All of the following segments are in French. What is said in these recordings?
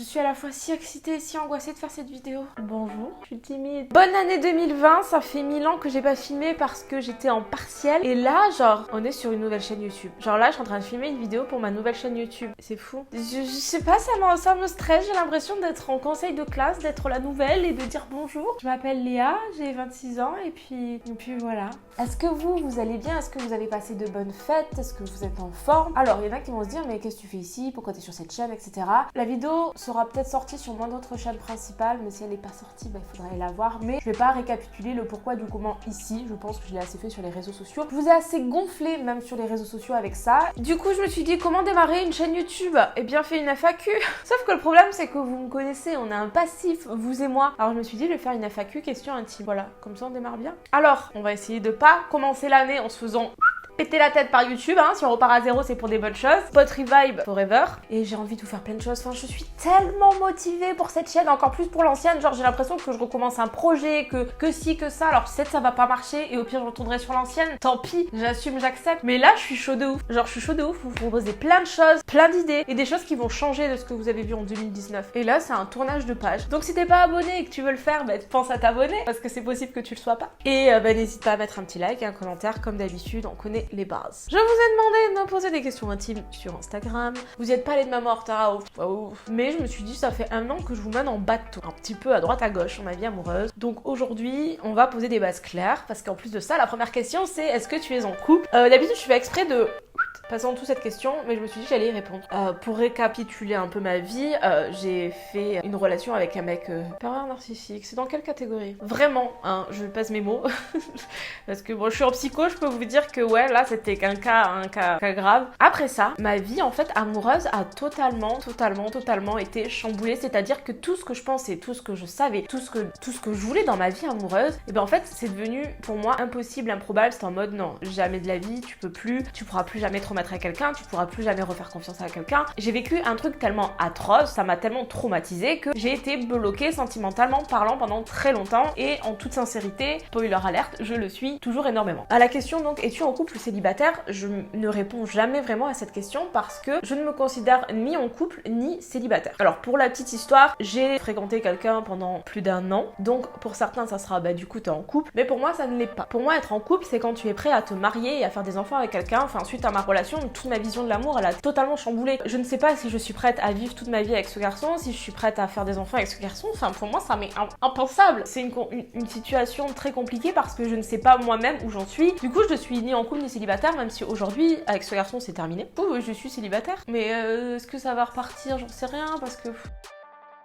Je suis à la fois si excitée et si angoissée de faire cette vidéo. Bonjour, je suis timide. Bonne année 2020, ça fait 1000 ans que j'ai pas filmé parce que j'étais en partiel. Et là, genre, on est sur une nouvelle chaîne YouTube. Genre là, je suis en train de filmer une vidéo pour ma nouvelle chaîne YouTube. C'est fou. Je sais pas, ça me stresse. J'ai l'impression d'être en conseil de classe, d'être la nouvelle et de dire bonjour. Je m'appelle Léa, j'ai 26 ans et puis voilà. Est-ce que vous allez bien? Est-ce que vous avez passé de bonnes fêtes? Est-ce que vous êtes en forme? Alors, il y en a qui vont se dire, mais qu'est-ce que tu fais ici? Pourquoi t'es sur cette chaîne, etc. La vidéo sera peut-être sortie sur moins d'autres chaînes principales, mais si elle n'est pas sortie, il faudrait la voir. Mais je vais pas récapituler le pourquoi du comment ici. Je pense que je l'ai assez fait sur les réseaux sociaux. Je vous ai assez gonflé même sur les réseaux sociaux avec ça. Du coup, je me suis dit, comment démarrer une chaîne YouTube? Eh bien, fait une FAQ. Sauf que le problème, c'est que vous me connaissez, on a un passif, vous et moi. Alors, je me suis dit, je vais faire une FAQ question intime. Voilà, comme ça, on démarre bien. Alors, on va essayer de pas commencer l'année en se faisant péter la tête par YouTube, hein. Si on repart à zéro, c'est pour des bonnes choses. Pot revive forever. Et j'ai envie de vous faire plein de choses. Enfin, je suis tellement motivée pour cette chaîne, encore plus pour l'ancienne. Genre, j'ai l'impression que je recommence un projet, que ci, que ça. Alors, je sais que ça va pas marcher et au pire, je retournerai sur l'ancienne. Tant pis, j'assume, j'accepte. Mais là, je suis chaud de ouf. Genre, je suis chaud de ouf. Vous proposez plein de choses, plein d'idées et des choses qui vont changer de ce que vous avez vu en 2019. Et là, c'est un tournage de page. Donc, si t'es pas abonné et que tu veux le faire, pense à t'abonner parce que c'est possible que tu le sois pas. Et n'hésite pas à mettre un petit like et un commentaire. Comme d'habitude, on connaît les bases. Je vous ai demandé de me poser des questions intimes sur Instagram. Vous y êtes pas allé de ma mort, ouf. Mais je me suis dit, ça fait un an que je vous mène en bateau, un petit peu à droite à gauche, ma vie amoureuse. Donc aujourd'hui, on va poser des bases claires, parce qu'en plus de ça, la première question, c'est est-ce que tu es en couple? D'habitude, je fais exprès de passer en dessous cette question, mais je me suis dit que j'allais y répondre. Pour récapituler un peu ma vie, j'ai fait une relation avec un mec pervers narcissique. C'est dans quelle catégorie? Vraiment, hein, je pèse mes mots. Parce que bon, je suis en psycho, je peux vous dire que ouais, là, c'était un cas grave. Après ça, ma vie, en fait, amoureuse a totalement été chamboulée. C'est-à-dire que tout ce que je pensais, tout ce que je savais, tout ce que je voulais dans ma vie amoureuse, et ben en fait, c'est devenu pour moi impossible, improbable. C'est en mode non, jamais de la vie, tu pourras plus jamais te remettre à quelqu'un, tu pourras plus jamais refaire confiance à quelqu'un. J'ai vécu un truc tellement atroce, ça m'a tellement traumatisée que j'ai été bloquée sentimentalement parlant pendant très longtemps et en toute sincérité, spoiler alerte, je le suis toujours énormément. À la question donc, es-tu en couple ou célibataire? Je ne réponds jamais vraiment à cette question parce que je ne me considère ni en couple ni célibataire. Alors pour la petite histoire, j'ai fréquenté quelqu'un pendant plus d'un an, donc pour certains ça sera du coup t'es en couple, mais pour moi ça ne l'est pas. Pour moi être en couple c'est quand tu es prêt à te marier et à faire des enfants avec quelqu'un. Enfin suite à ma relation, toute ma vision de l'amour elle a totalement chamboulé. Je ne sais pas si je suis prête à vivre toute ma vie avec ce garçon, si je suis prête à faire des enfants avec ce garçon. Enfin pour moi ça m'est impensable. C'est une situation très compliquée parce que je ne sais pas moi-même où j'en suis. Du coup je suis ni en couple ni célibataire, même si aujourd'hui avec ce garçon c'est terminé. Je suis célibataire, mais est-ce que ça va repartir? J'en sais rien parce que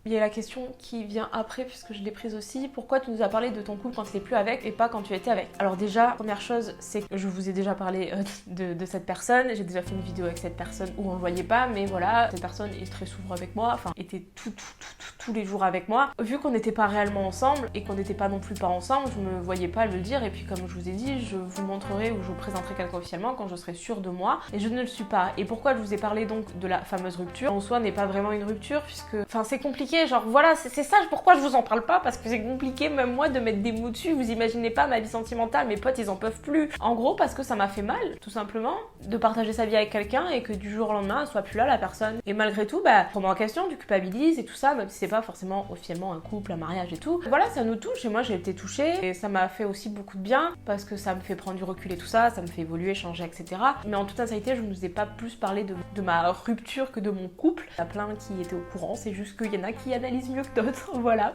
il y a la question qui vient après puisque je l'ai prise aussi. Pourquoi tu nous as parlé de ton couple quand tu n'es plus avec et pas quand tu étais avec? Alors déjà, première chose, c'est que je vous ai déjà parlé de cette personne. J'ai déjà fait une vidéo avec cette personne où on ne voyait pas, mais voilà, cette personne est très souvent avec moi, enfin était tous les jours avec moi. Vu qu'on n'était pas réellement ensemble et qu'on n'était pas non plus pas ensemble, je me voyais pas le dire et puis comme je vous ai dit, je vous montrerai ou je vous présenterai quelqu'un officiellement quand je serai sûre de moi et je ne le suis pas. Et pourquoi je vous ai parlé donc de la fameuse rupture? En soi n'est pas vraiment une rupture puisque, enfin c'est compliqué. Genre voilà, c'est ça pourquoi je vous en parle pas, parce que c'est compliqué même moi de mettre des mots dessus. Vous imaginez pas ma vie sentimentale, mes potes ils en peuvent plus. En gros parce que ça m'a fait mal, tout simplement, de partager sa vie avec quelqu'un et que du jour au lendemain elle soit plus là la personne. Et malgré tout, remet en question, tu culpabilises et tout ça, même si c'est pas forcément officiellement un couple, un mariage et tout. Voilà, ça nous touche et moi j'ai été touchée et ça m'a fait aussi beaucoup de bien parce que ça me fait prendre du recul et tout ça, ça me fait évoluer, changer, etc. Mais en toute sincérité, je ne vous ai pas plus parlé de ma rupture que de mon couple. Il y a plein qui étaient au courant, c'est juste qu'il y en a qui analysent mieux que d'autres, voilà.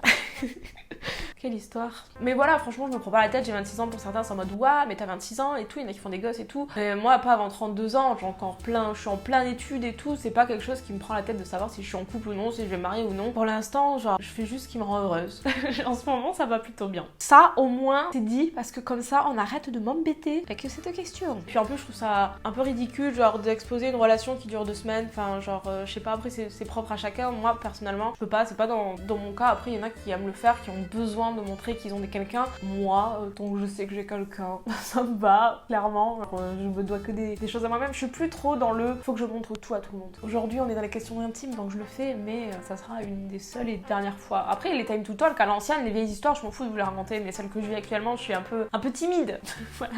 Quelle histoire. Mais voilà, franchement, je me prends pas la tête, j'ai 26 ans, pour certains c'est en mode ouah, mais t'as 26 ans et tout, il y en a qui font des gosses et tout. Et moi, pas avant 32 ans, je suis en plein études et tout, c'est pas quelque chose qui me prend la tête de savoir si je suis en couple ou non, si je vais me marier ou non. Pour l'instant, genre, je fais juste ce qui me rend heureuse. En ce moment, ça va plutôt bien. Ça, au moins, c'est dit, parce que comme ça, on arrête de m'embêter avec cette question. Puis en plus, je trouve ça un peu ridicule, genre, d'exposer une relation qui dure 2 semaines, enfin, genre, je sais pas, après, c'est propre à chacun. Moi, personnellement, je peux pas, c'est pas dans mon cas. Après, il y en a qui aiment le faire, qui ont besoin besoin de montrer qu'ils ont quelqu'un. Moi, tant que je sais que j'ai quelqu'un, ça me va, clairement. Je me dois que des choses à moi-même. Je suis plus trop dans le faut que je montre tout à tout le monde. Aujourd'hui, on est dans les questions intimes, donc je le fais, mais ça sera une des seules et dernières fois. Après, les time to talk à l'ancienne, les vieilles histoires, je m'en fous de vous les raconter, mais celles que je vis actuellement, je suis un peu timide. Voilà,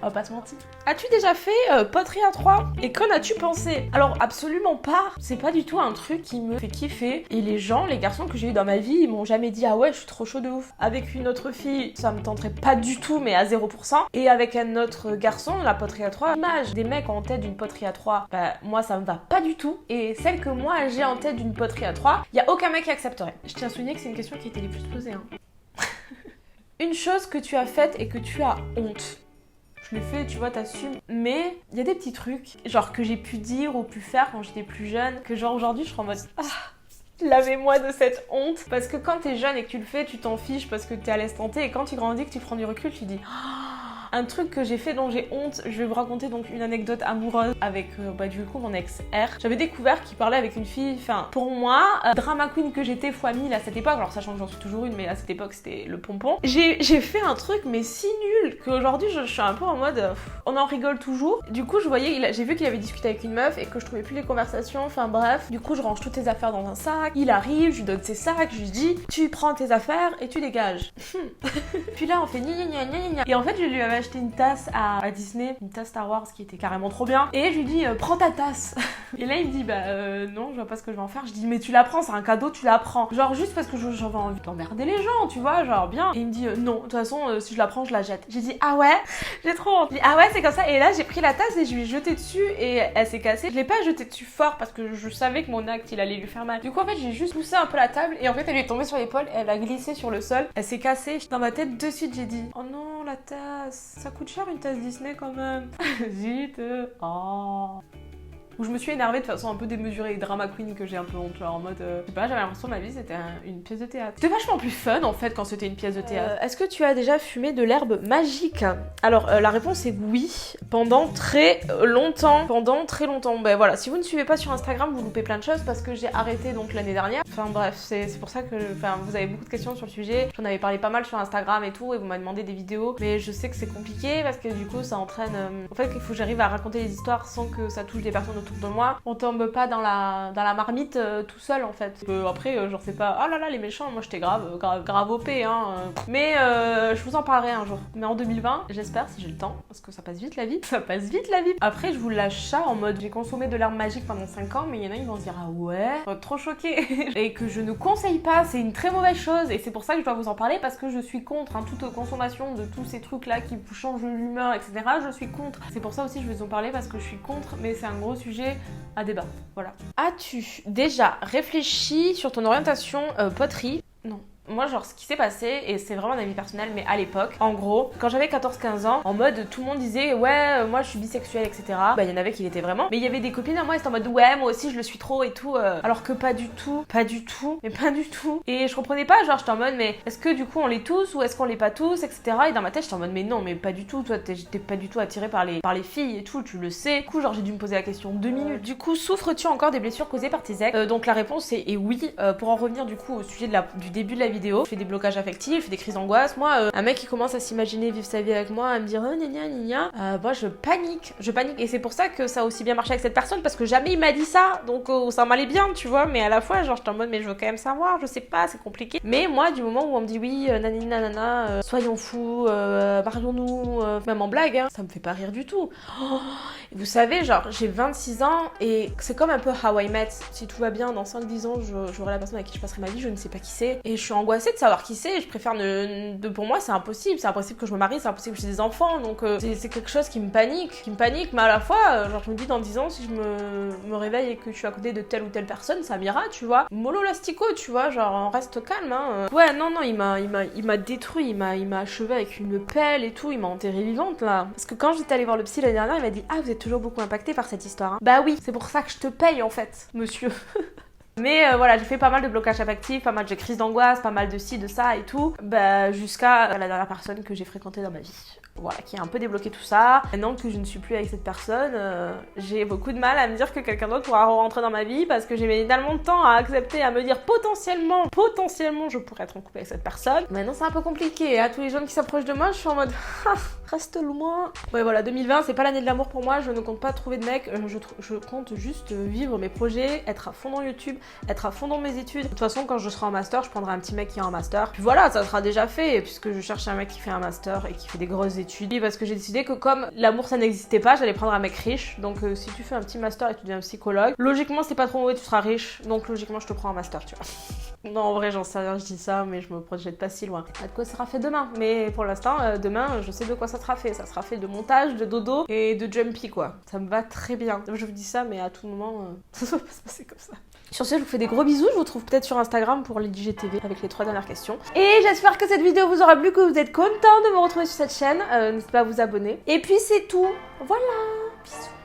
on va pas se mentir. As-tu déjà fait poterie à 3 et qu'en as-tu pensé? Alors, absolument pas. C'est pas du tout un truc qui me fait kiffer. Et les garçons que j'ai eu dans ma vie, ils m'ont jamais dit ah ouais, je suis trop chaud de ouf. Avec une autre fille, ça me tenterait pas du tout, mais à 0%. Et avec un autre garçon, la poterie à 3, l'image des mecs en tête d'une poterie à 3, bah moi ça me va pas du tout. Et celle que moi j'ai en tête d'une poterie à 3, y a aucun mec qui accepterait. Je tiens à souligner que c'est une question qui était les plus posées. Hein. Une chose que tu as faite et que tu as honte. Je l'ai fait, tu vois, t'assumes. Mais il y a des petits trucs, genre que j'ai pu dire ou pu faire quand j'étais plus jeune, que genre aujourd'hui je serais en mode lavez-moi de cette honte. Parce que quand t'es jeune et que tu le fais, tu t'en fiches parce que t'es à l'aise tenter. Et quand tu grandis, que tu prends du recul, tu dis un truc que j'ai fait dont j'ai honte. Je vais vous raconter donc une anecdote amoureuse avec du coup mon ex R. J'avais découvert qu'il parlait avec une fille, enfin pour moi, drama queen que j'étais fois 1000 à cette époque, alors sachant que j'en suis toujours une, mais à cette époque c'était le pompon. J'ai fait un truc mais si nul qu'aujourd'hui je suis un peu en mode on en rigole toujours. Du coup j'ai vu qu'il avait discuté avec une meuf et que je trouvais plus les conversations, enfin bref. Du coup je range toutes tes affaires dans un sac, il arrive, je lui donne ses sacs, je lui dis tu prends tes affaires et tu dégages. Puis là on fait gna gna gna gna. Et en fait je lui avais acheté une tasse à Disney, une tasse Star Wars qui était carrément trop bien. Et je lui dis prends ta tasse. Et là il me dit non, je vois pas ce que je vais en faire. Je dis mais tu la prends, c'est un cadeau, tu la prends. Genre juste parce que j'avais envie d'emmerder les gens, tu vois, genre bien. Et il me dit non, de toute façon si je la prends je la jette. J'ai dit ah ouais, j'ai trop honte. Il dit ah ouais c'est comme ça. Et là j'ai pris la tasse et je lui ai jeté dessus et elle s'est cassée. Je l'ai pas jetée dessus fort parce que je savais que mon acte il allait lui faire mal. Du coup en fait j'ai juste poussé un peu la table et en fait elle lui est tombée sur l'épaule, elle a glissé sur le sol, elle s'est cassée. Dans ma tête de suite j'ai dit oh non la tasse, ça coûte cher une tasse Disney quand même. Zut. Où je me suis énervée de façon un peu démesurée, drama queen que j'ai un peu honte, genre en mode je sais pas, j'avais l'impression que ma vie c'était une pièce de théâtre. C'était vachement plus fun en fait quand c'était une pièce de théâtre. Est-ce que tu as déjà fumé de l'herbe magique? Alors la réponse est oui, pendant très longtemps. Ben voilà, si vous ne suivez pas sur Instagram, vous loupez plein de choses parce que j'ai arrêté donc l'année dernière. Enfin bref, c'est pour ça que vous avez beaucoup de questions sur le sujet. J'en avais parlé pas mal sur Instagram et tout, et vous m'avez demandé des vidéos, mais je sais que c'est compliqué parce que du coup ça entraîne en fait qu'il faut que j'arrive à raconter les histoires sans que ça touche des personnes autour de moi. On tombe pas dans la marmite tout seul en fait. Après genre c'est pas oh là là les méchants, moi j'étais grave OP hein. Mais je vous en parlerai un jour. Mais en 2020, j'espère si j'ai le temps, parce que ça passe vite la vie. Ça passe vite la vie. Après je vous lâche ça en mode j'ai consommé de l'herbe magique pendant 5 ans, mais il y en a ils vont se dire ah ouais, trop choquée. Et que je ne conseille pas, c'est une très mauvaise chose et c'est pour ça que je dois vous en parler parce que je suis contre toute consommation de tous ces trucs là qui vous changent l'humeur etc. Je suis contre. C'est pour ça aussi que je vais vous en parler parce que je suis contre, mais c'est un gros sujet à débat. Voilà. As-tu déjà réfléchi sur ton orientation poterie? Non. Moi, genre, ce qui s'est passé, et c'est vraiment un avis personnel, mais à l'époque, en gros, quand j'avais 14-15 ans, en mode, tout le monde disait, ouais, moi je suis bisexuelle, etc. Bah, il y en avait qui l'étaient vraiment. Mais il y avait des copines à moi, c'était en mode, ouais, moi aussi je le suis trop et tout. Alors que pas du tout. Et je comprenais pas, genre, j'étais en mode, mais est-ce que du coup on l'est tous ou est-ce qu'on l'est pas tous, etc. Et dans ma tête, j'étais en mode, mais non, mais pas du tout. Toi, t'es pas du tout attirée par les filles et tout, tu le sais. Du coup, genre, j'ai dû me poser la question 2 minutes. Du coup, souffres-tu encore des blessures causées par tes ex? Donc la réponse est oui. Pour en revenir du coup au sujet du début de la vidéo, je fais des blocages affectifs, des crises d'angoisse. Moi, un mec qui commence à s'imaginer vivre sa vie avec moi, à me dire oh gna gna gna, moi je panique. Et c'est pour ça que ça a aussi bien marché avec cette personne parce que jamais il m'a dit ça, donc ça m'allait bien, tu vois. Mais à la fois, genre j'étais en mode mais je veux quand même savoir, je sais pas, c'est compliqué. Mais moi, du moment où on me dit oui, nanani nanana, soyons fous, marions-nous, même en blague, hein, ça me fait pas rire du tout. Oh, vous savez, genre j'ai 26 ans et c'est comme un peu How I Met. Si tout va bien, dans 5-10 ans, j'aurai la personne avec qui je passerai ma vie, je ne sais pas qui c'est. Et je suis angoissée de savoir qui c'est. Je préfère pour moi, c'est impossible que je me marie, c'est impossible que j'ai des enfants. Donc c'est quelque chose qui me panique, mais à la fois, genre je me dis dans 10 ans, si je me réveille et que je suis à côté de telle ou telle personne, ça m'ira, tu vois. Mollo lastico, tu vois, genre on reste calme, hein. Ouais, non, il m'a détruit, il m'a achevé avec une pelle et tout, il m'a enterrée vivante là. Parce que quand j'étais allée voir le psy l'année dernière, il m'a dit ah vous êtes toujours beaucoup impacté par cette histoire, hein. Bah oui, c'est pour ça que je te paye en fait, monsieur. Mais voilà, j'ai fait pas mal de blocages affectifs, pas mal de crises d'angoisse, pas mal de ci, de ça et tout, bah jusqu'à la dernière personne que j'ai fréquentée dans ma vie. voilà, qui a un peu débloqué tout ça. Maintenant que je ne suis plus avec cette personne, j'ai beaucoup de mal à me dire que quelqu'un d'autre pourra rentrer dans ma vie parce que j'ai mis tellement de temps à accepter, à me dire potentiellement, je pourrais être en couple avec cette personne. Maintenant, c'est un peu compliqué. À tous les gens qui s'approchent de moi, je suis en mode reste loin. Ouais, voilà, 2020, c'est pas l'année de l'amour pour moi. Je ne compte pas trouver de mec. Je compte juste vivre mes projets, être à fond dans YouTube, être à fond dans mes études. De toute façon, quand je serai en master, je prendrai un petit mec qui est en master. Puis voilà, ça sera déjà fait puisque je cherche un mec qui fait un master et qui fait des grosses études. Parce que j'ai décidé que comme l'amour ça n'existait pas, j'allais prendre un mec riche. Donc si tu fais un petit master et tu deviens psychologue, logiquement c'est pas trop mauvais, tu seras riche. Donc logiquement je te prends un master, tu vois. Non, en vrai, j'en sais rien, je dis ça, mais je me projette pas si loin. De quoi ça sera fait demain. Mais pour l'instant, demain, je sais de quoi ça sera fait. Ça sera fait de montage, de dodo et de jumpy, quoi. Ça me va très bien. Je vous dis ça, mais à tout moment, ça va pas se passer comme ça. Sur ce, je vous fais des gros bisous. Je vous retrouve peut-être sur Instagram pour l'IGTV avec les 3 dernières questions. Et j'espère que cette vidéo vous aura plu, que vous êtes content de me retrouver sur cette chaîne. N'hésitez pas à vous abonner. Et puis, c'est tout. Voilà. Bisous.